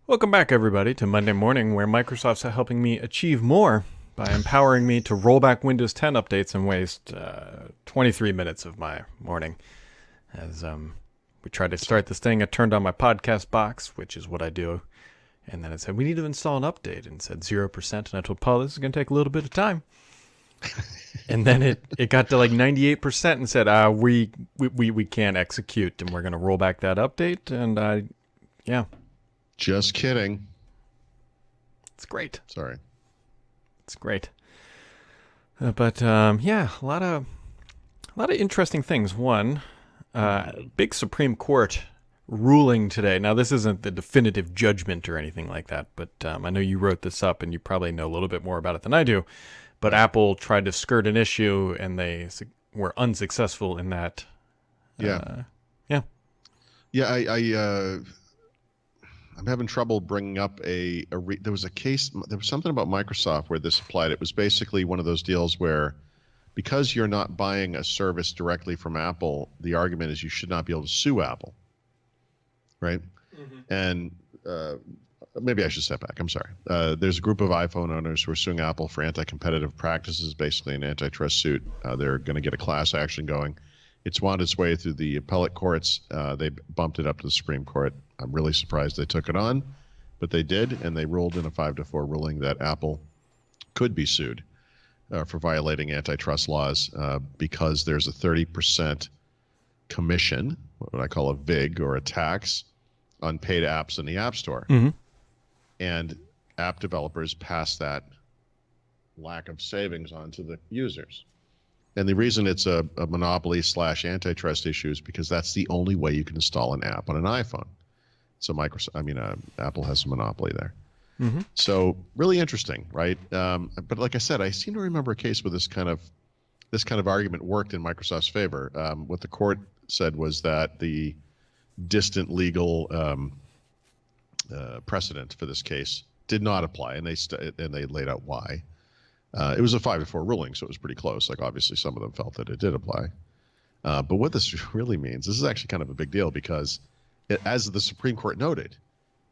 Welcome back, everybody, to Monday Morning, where Microsoft's helping me achieve more by empowering me to roll back Windows 10 updates and waste 23 minutes of my morning. As we tried to start this thing, I turned on my podcast box, which is what I do, and then it said, we need to install an update, and it said 0%, and I told Paul, this is going to take a little bit of time. And then it got to like 98% and said, we can't execute, and we're going to roll back that update, and yeah. Just kidding. It's great. Sorry. It's great. But yeah, a lot of interesting things. One, big Supreme Court ruling today. Now, this isn't the definitive judgment or anything like that, but I know you wrote this up and you probably know a little bit more about it than I do. But Apple tried to skirt an issue and they were unsuccessful in that. Yeah. Yeah. Yeah, I'm having trouble bringing up there was a case, there was something about Microsoft where this applied. It was basically one of those deals where because you're not buying a service directly from Apple, the argument is you should not be able to sue Apple, right? Mm-hmm. And maybe I should step back. I'm sorry. There's a group of iPhone owners who are suing Apple for anti-competitive practices, basically an antitrust suit. They're going to get a class action going. It's wound its way through the appellate courts. They bumped it up to the Supreme Court. I'm really surprised they took it on, but they did, and they ruled in a 5-4 ruling that Apple could be sued for violating antitrust laws because there's a 30% commission, what I call a VIG or a tax, on paid apps in the App Store. Mm-hmm. And app developers pass that lack of savings on to the users. And the reason it's a monopoly / antitrust issue is because that's the only way you can install an app on an iPhone. So Apple has a monopoly there. Mm-hmm. So really interesting, right? But like I said, I seem to remember a case where this kind of argument worked in Microsoft's favor. What the court said was that the distant legal precedent for this case did not apply, and they laid out why. It was a 5-4 ruling, so it was pretty close. Like obviously, some of them felt that it did apply. But what this really means, this is actually kind of a big deal because, as the Supreme Court noted,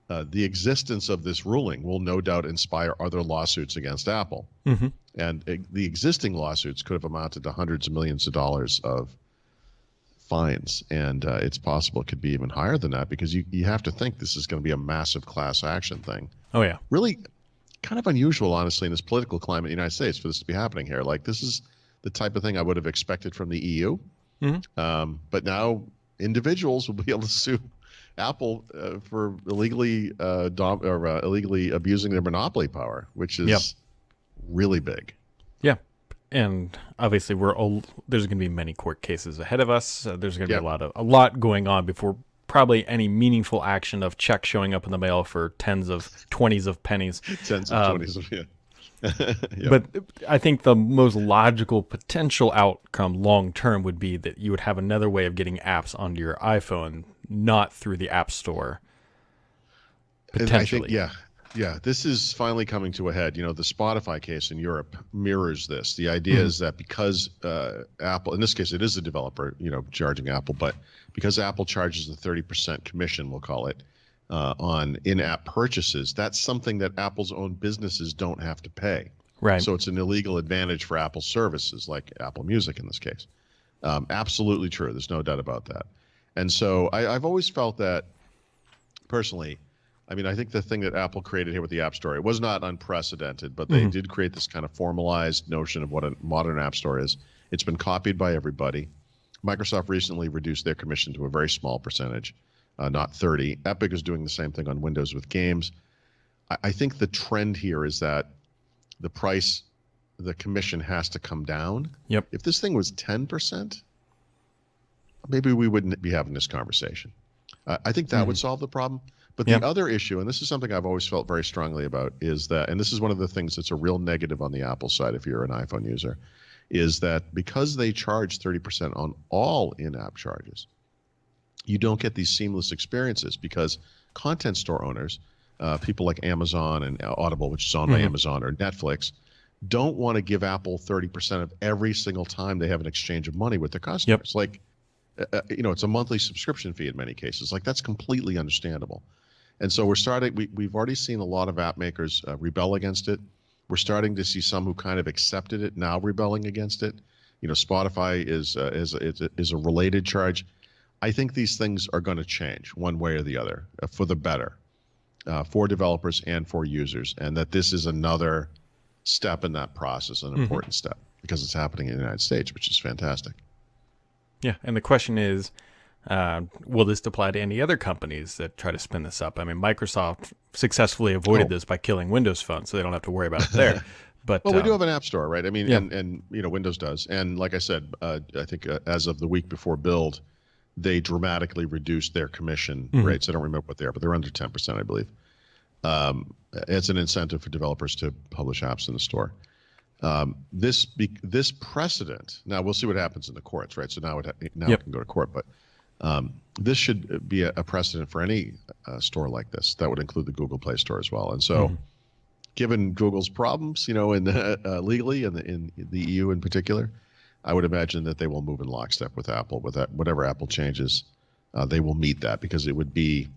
the existence of this ruling will no doubt inspire other lawsuits against Apple. Mm-hmm. And the existing lawsuits could have amounted to hundreds of millions of dollars of fines. And it's possible it could be even higher than that because you have to think this is going to be a massive class action thing. Oh, yeah. Really kind of unusual, honestly, in this political climate in the United States for this to be happening here. Like, this is the type of thing I would have expected from the EU. Mm-hmm. But now individuals will be able to sue Apple for illegally abusing their monopoly power, which is really big. Yeah. And obviously there's going to be many court cases ahead of us. There's going to be a lot going on before probably any meaningful action of checks showing up in the mail for 20s of pennies. Tens of 20s of, yeah. Yep. But I think the most logical potential outcome long term would be that you would have another way of getting apps onto your iPhone, not through the App Store. Potentially. Yeah. This is finally coming to a head. You know, the Spotify case in Europe mirrors this. The idea is that because Apple, in this case, it is a developer, charging Apple, but because Apple charges the 30% commission, we'll call it, on in-app purchases, that's something that Apple's own businesses don't have to pay. Right. So it's an illegal advantage for Apple services, like Apple Music in this case. Absolutely true. There's no doubt about that. And so I've always felt that, personally, I think the thing that Apple created here with the App Store, it was not unprecedented, but they did create this kind of formalized notion of what a modern App Store is. It's been copied by everybody. Microsoft recently reduced their commission to a very small percentage, not 30. Epic is doing the same thing on Windows with games. I think the trend here is that the commission has to come down. Yep. If this thing was 10%, maybe we wouldn't be having this conversation. I think that would solve the problem. But the other issue, and this is something I've always felt very strongly about, is that, and this is one of the things that's a real negative on the Apple side if you're an iPhone user, is that because they charge 30% on all in-app charges, you don't get these seamless experiences because content store owners, people like Amazon and Audible, which is owned by Amazon, or Netflix, don't want to give Apple 30% of every single time they have an exchange of money with their customers. Like, it's a monthly subscription fee in many cases. Like, that's completely understandable. And so we've already seen a lot of app makers rebel against it. We're starting to see some who kind of accepted it now rebelling against it. Spotify is a related charge. I think these things are going to change one way or the other for the better, for developers and for users, and that this is another step in that process, an important step, because it's happening in the United States, which is fantastic. Yeah, and the question is, will this apply to any other companies that try to spin this up? I mean, Microsoft successfly avoided this by killing Windows Phone, so they don't have to worry about it there. But well, we do have an app store, right? I mean, yeah. and Windows does. And like I said, I think as of the week before build, they dramatically reduced their commission rates. I don't remember what they are, but they're under 10%, I believe. It's an incentive for developers to publish apps in the store. This precedent. Now we'll see what happens in the courts, right? So now it can go to court, but this should be a precedent for any store like this. That would include the Google Play Store as well. And so, given Google's problems, legally and in the EU in particular, I would imagine that they will move in lockstep with Apple. With that, whatever Apple changes, they will meet that, because it would be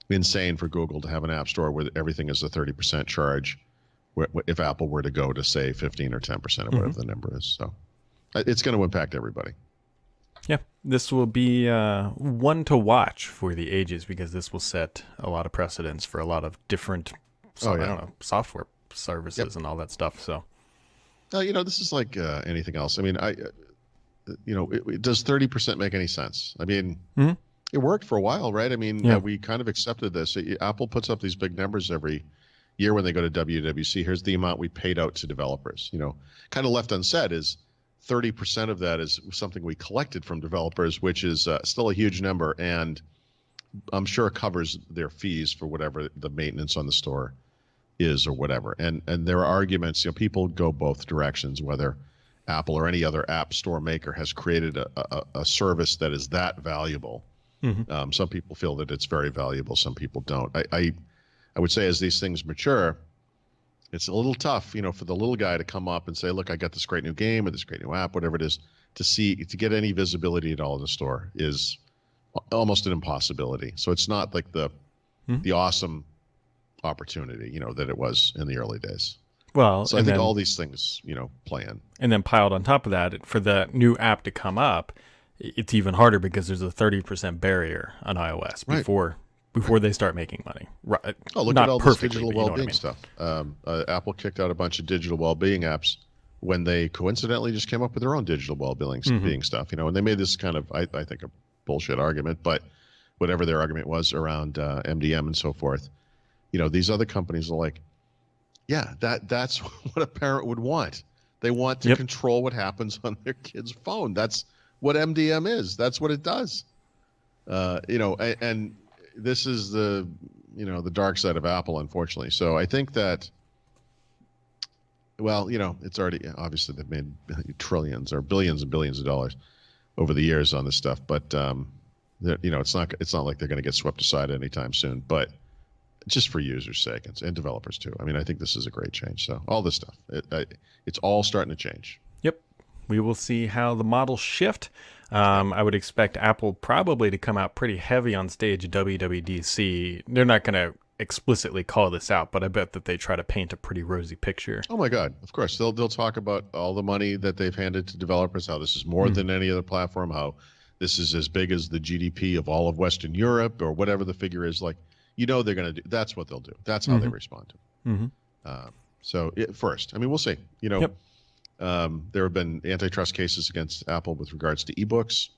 insane for Google to have an app store where everything is a 30% charge, if Apple were to go to say 15 or 10% or whatever the number is. So it's going to impact everybody. Yeah, this will be one to watch for the ages, because this will set a lot of precedents for a lot of different, I don't know, software services and all that stuff. So, this is like anything else. I mean, does 30% make any sense? I mean, it worked for a while, right? I mean, we kind of accepted this. Apple puts up these big numbers every year when they go to WWDC. Here's the amount we paid out to developers. Kind of left unsaid is 30% of that is something we collected from developers, which is still a huge number, and I'm sure it covers their fees for whatever the maintenance on the store is or whatever. And there are arguments, people go both directions, whether Apple or any other app store maker has created a service that is that valuable. Some people feel that it's very valuable. Some people don't. I would say as these things mature, it's a little tough, for the little guy to come up and say, look, I got this great new game or this great new app, whatever it is, to get any visibility at all in the store is almost an impossibility. So it's not like the awesome opportunity, that it was in the early days. Well, so I think all these things, play in. And then piled on top of that, for the new app to come up, it's even harder because there's a 30% barrier on iOS before they start making money. Right. Oh, look at all this digital well-being stuff. Apple kicked out a bunch of digital well-being apps when they coincidentally just came up with their own digital well-being stuff, and they made this kind of, I think, a bullshit argument, but whatever their argument was around MDM and so forth, these other companies are like, yeah, that's what a parent would want. They want to control what happens on their kid's phone. That's what MDM is. That's what it does. And this is the dark side of Apple, unfortunately. So I think that, well, it's already, obviously they've made trillions or billions and billions of dollars over the years on this stuff, but it's not like they're going to get swept aside anytime soon. But just for users' sake and developers too. I mean, I think this is a great change. So all this stuff, it's all starting to change. Yep. We will see how the models shift. I would expect Apple probably to come out pretty heavy on stage at WWDC. They're not going to explicitly call this out, but I bet that they try to paint a pretty rosy picture. Oh my God! Of course, they'll talk about all the money that they've handed to developers. How this is more than any other platform. How this is as big as the GDP of all of Western Europe, or whatever the figure is. Like, they're going to do. That's what they'll do. That's how they respond to it. So first, I mean, we'll see. There have been antitrust cases against Apple with regards to ebooks.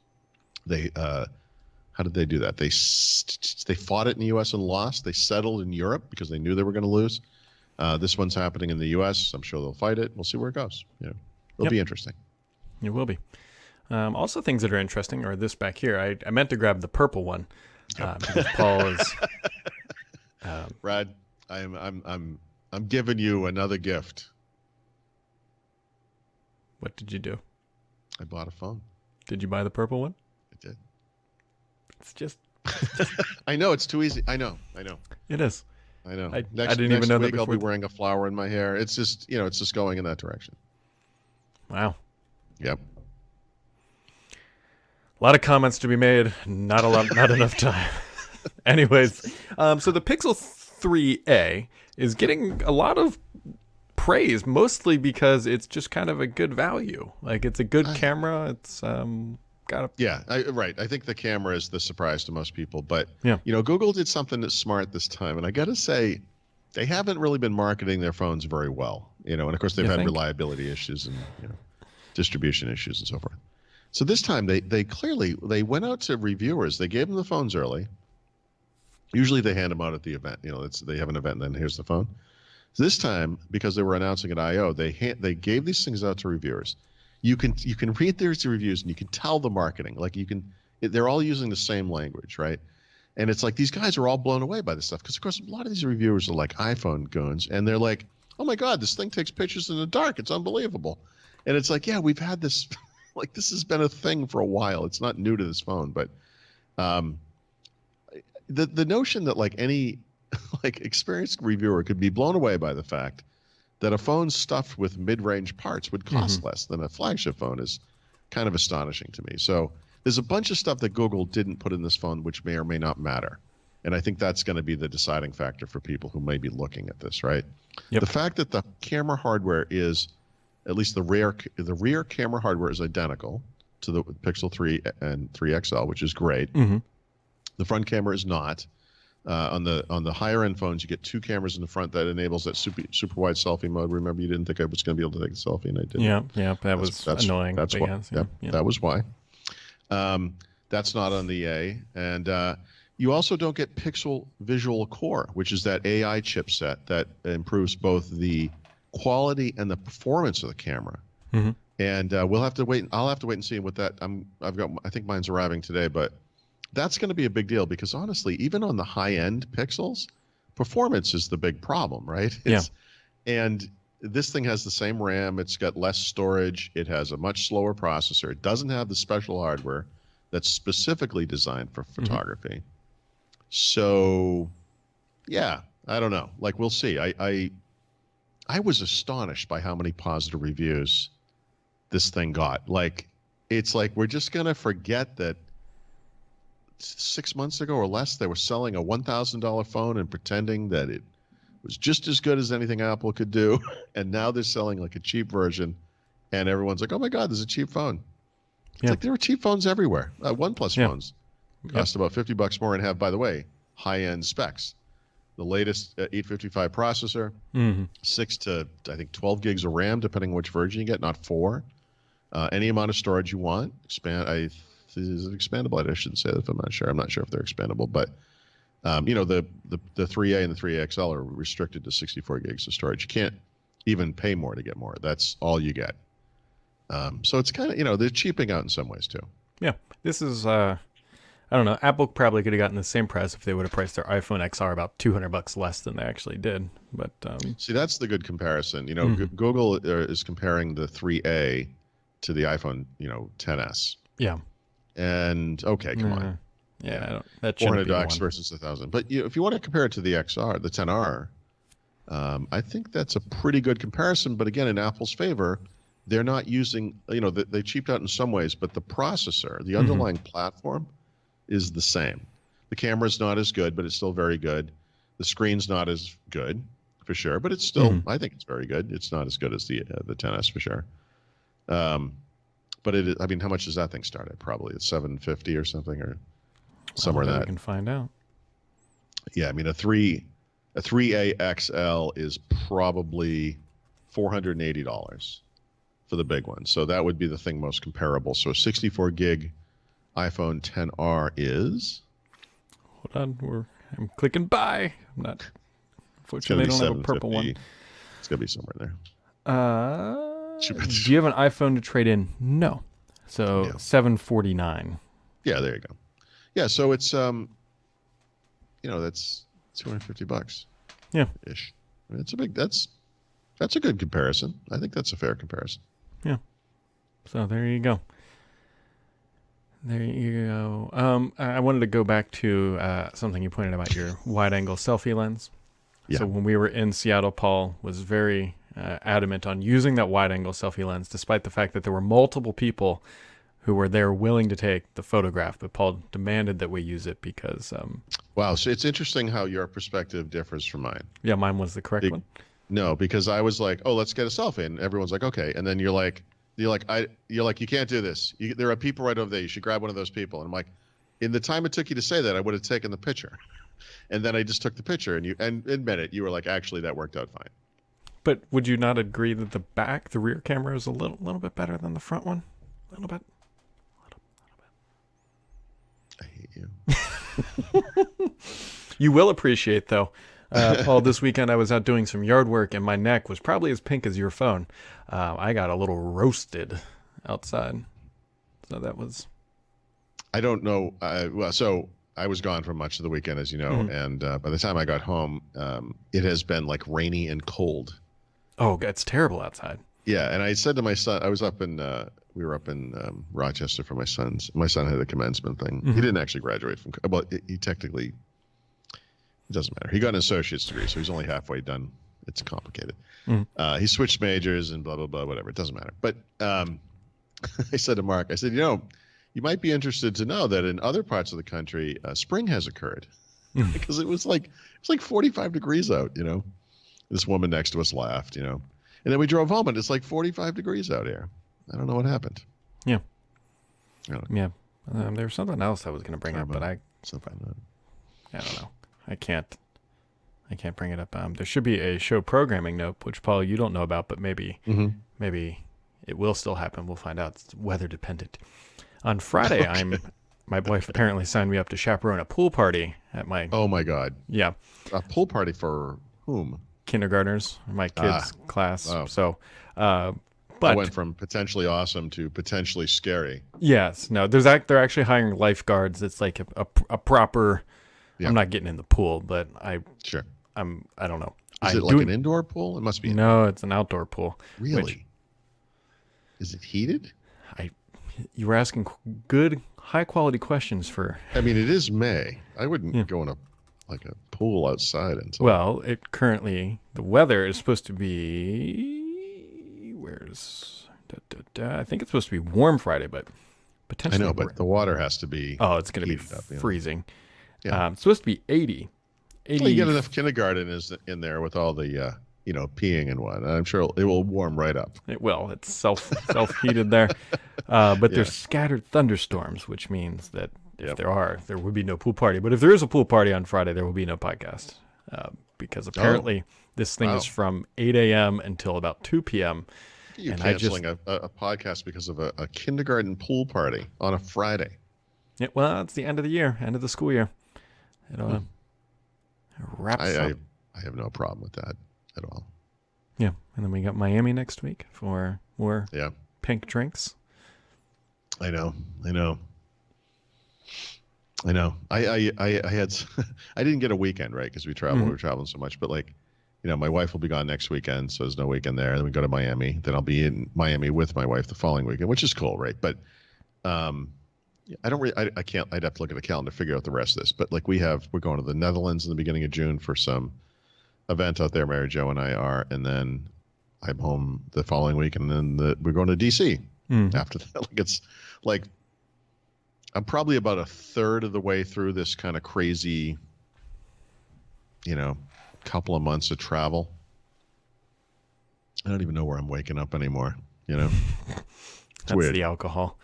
They, how did they do that? They fought it in the U.S. and lost. They settled in Europe because they knew they were going to lose. This one's happening in the U.S. I'm sure they'll fight it. We'll see where it goes. It'll be interesting. It will be. Also, things that are interesting are this back here. I meant to grab the purple one because Paul is. Brad, I'm giving you another gift. What did you do? I bought a phone. Did you buy the purple one? I did. It's just. I know it's too easy. I know. It is. I know. I didn't even know that before. I'll be wearing a flower in my hair. It's just, it's just going in that direction. Wow. Yep. A lot of comments to be made. Not enough time. Anyways, so the Pixel 3a is getting a lot of praise, mostly because it's just kind of a good value. Like, it's a good camera. It's got a Yeah, right. I think the camera is the surprise to most people. But, Yeah. Google did something that's smart this time. And I got to say, they haven't really been marketing their phones very well. And of course, they've You had think? reliability issues and, distribution issues and so forth. So this time, they clearly, they went out to reviewers. They gave them the phones early. Usually they hand them out at the event. They have an event and then here's the phone. So this time, because they were announcing at I/O, they gave these things out to reviewers. You can read their reviews and you can tell the marketing. Like they're all using the same language, right? And it's like these guys are all blown away by this stuff because, of course, a lot of these reviewers are like iPhone goons, and they're like, "Oh my God, this thing takes pictures in the dark. It's unbelievable." And it's like, yeah, we've had this, like this has been a thing for a while. It's not new to this phone, but the notion that like any like experienced reviewer could be blown away by the fact that a phone stuffed with mid-range parts would cost less than a flagship phone is kind of astonishing to me. So there's a bunch of stuff that Google didn't put in this phone which may or may not matter. And I think that's going to be the deciding factor for people who may be looking at this, right? Yep. The fact that the camera hardware is, at least the rear camera hardware is identical to the Pixel 3 and 3 XL, which is great. Mm-hmm. The front camera is not. On the higher end phones, you get two cameras in the front that enables that super wide selfie mode. Remember, you didn't think I was going to be able to take a selfie, and I did. Yeah, that was annoying. That's but why. yes, That was why. That's not on the A, and you also don't get Pixel Visual Core, which is that AI chipset that improves both the quality and the performance of the camera. Mm-hmm. And we'll have to wait. I'll have to wait and see what that. I think mine's arriving today, but that's going to be a big deal because honestly, even on the high end Pixels, performance is the big problem, right? And this thing has the same RAM. It's got less storage. It has a much slower processor. It doesn't have the special hardware that's specifically designed for photography. So, yeah, I don't know. Like, we'll see. I was astonished by how many positive reviews this thing got. Like, it's like we're just going to forget that 6 months ago or less, they were selling a $1,000 phone and pretending that it was just as good as anything Apple could do. And now they're selling like a cheap version. And everyone's like, oh my God, there's a cheap phone. It's like there were cheap phones everywhere. OnePlus phones cost about $50 more and have, by the way, high-end specs. The latest 855 processor, 6 to, I think, 12 gigs of RAM, depending on which version you get, not 4. Any amount of storage you want. Is it expandable? I shouldn't say that if I'm not sure. I'm not sure if they're expandable, but the 3A and the 3XL are restricted to 64 gigs of storage. You can't even pay more to get more. That's all you get. So it's kind of, they're cheaping out in some ways too. Yeah, this is, I don't know. Apple probably could have gotten the same price if they would have priced their iPhone XR about $200 less than they actually did. But see, that's the good comparison. Google is comparing the 3A to the iPhone, 10s. Yeah. And okay, come on. Yeah, I don't, that shouldn't be $400 versus $1,000. But if you want to compare it to the XR, the 10R, I think that's a pretty good comparison. But again, in Apple's favor, they're not using, they cheaped out in some ways, but the processor, the underlying platform is the same. The camera's not as good, but it's still very good. The screen's not as good, for sure, but it's still, I think it's very good. It's not as good as the 10S for sure. But it is, I mean, how much does that thing start at? Probably at $750 or something, or somewhere in that. We can find out. Yeah, I mean, a 3A XL is probably $480 for the big one. So that would be the thing most comparable. So a 64 gig iPhone 10R is. Hold on, I'm clicking buy. I'm not. Unfortunately, I don't have a purple one. It's gonna be somewhere there. Do you have an iPhone to trade in? No. So $749. Yeah, there you go. Yeah, so it's that's $250. Yeah. Ish. I mean, that's a good comparison. I think that's a fair comparison. Yeah. So there you go. There you go. I wanted to go back to something you pointed about your wide-angle selfie lens. Yeah. So when we were in Seattle, Paul was very adamant on using that wide-angle selfie lens, despite the fact that there were multiple people who were there willing to take the photograph. But Paul demanded that we use it because... Wow. So it's interesting how your perspective differs from mine. Yeah, mine was the correct Be- one. No, because I was like, oh, let's get a selfie. And everyone's like, okay. And then you're like, you can't do this. There are people right over there. You should grab one of those people. And I'm like, in the time it took you to say that, I would have taken the picture. And then I just took the picture and admit it. You were like, actually, that worked out fine. But would you not agree that the rear camera is a little bit better than the front one? A little bit. I hate you. You will appreciate, though, Paul, this weekend I was out doing some yard work, and my neck was probably as pink as your phone. I got a little roasted outside. So that was... I don't know. So I was gone for much of the weekend, as you know. And by the time I got home, it has been like rainy and cold. Oh, it's terrible outside. Yeah. And I said to my son, we were up in Rochester for my son had a commencement thing. He didn't actually graduate from, well, he technically, it doesn't matter. He got an associate's degree, so he's only halfway done. It's complicated. He switched majors and blah, blah, blah, whatever. It doesn't matter. But I said to Mark, I said, you might be interested to know that in other parts of the country, spring has occurred because it was like 45 degrees out, This woman next to us laughed, And then we drove home and it's like 45 degrees out here. I don't know what happened. Yeah. Yeah. There was something else I was going to bring up, but I don't know. I can't bring it up. There should be a show programming note, which Paul, you don't know about, but maybe it will still happen. We'll find out. It's weather dependent. On Friday, my wife apparently signed me up to chaperone a pool party at my... Oh, my God. Yeah. A pool party for whom? Kindergartners, my kids' class. Wow. So, I but... went from potentially awesome to potentially scary. Yes. No, they're actually hiring lifeguards. It's like a proper... Yeah. I'm not getting in the pool, but I don't know. Is it like an indoor pool? It must be. No, it's an outdoor pool. Really? Is it heated? You were asking good, high-quality questions for... I mean, it is May. I wouldn't go in a pool outside. Well, the weather is supposed to be... I think it's supposed to be warm Friday, but potentially... I know, but the water has to be... Oh, it's going to be freezing. Yeah. It's supposed to be 80. Well, you get enough kindergarten in there with all the... peeing and what. And I'm sure it will warm right up. It will. It's self-heated there. But there's scattered thunderstorms, which means that if there would be no pool party. But if there is a pool party on Friday, there will be no podcast. Because apparently this thing is from 8 a.m. until about 2 p.m. You're canceling a podcast because of a kindergarten pool party on a Friday. Yeah, well, it's the end of the year, end of the school year. It wraps up. I have no problem with that at all. Yeah, and then we got Miami next week for more pink drinks. I know. I had I didn't get a weekend, right? Because we were traveling so much, but my wife will be gone next weekend, so there's no weekend there. Then we go to Miami. Then I'll be in Miami with my wife the following weekend, which is cool, right? But I don't really, I can't, I'd have to look at the calendar to figure out the rest of this. But we're going to the Netherlands in the beginning of June for some event out there. Mary Jo and I are, and then I'm home the following week, and then we're going to DC after that. It's like I'm probably about a third of the way through this kind of crazy, couple of months of travel. I don't even know where I'm waking up anymore. It's That's weird. The alcohol.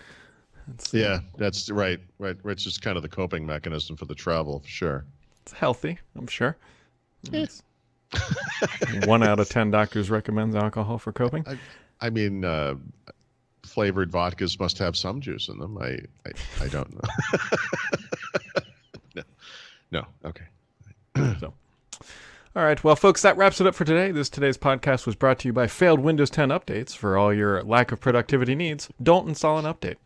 That's right. It's just kind of the coping mechanism for the travel, for sure. It's healthy, I'm sure. 1 out of 10 doctors recommends alcohol for coping. I mean, flavored vodkas must have some juice in them. I don't know. No. Okay. So, all right. Well, folks, that wraps it up for today. Today's podcast was brought to you by Failed Windows 10 Updates. For all your lack of productivity needs, don't install an update.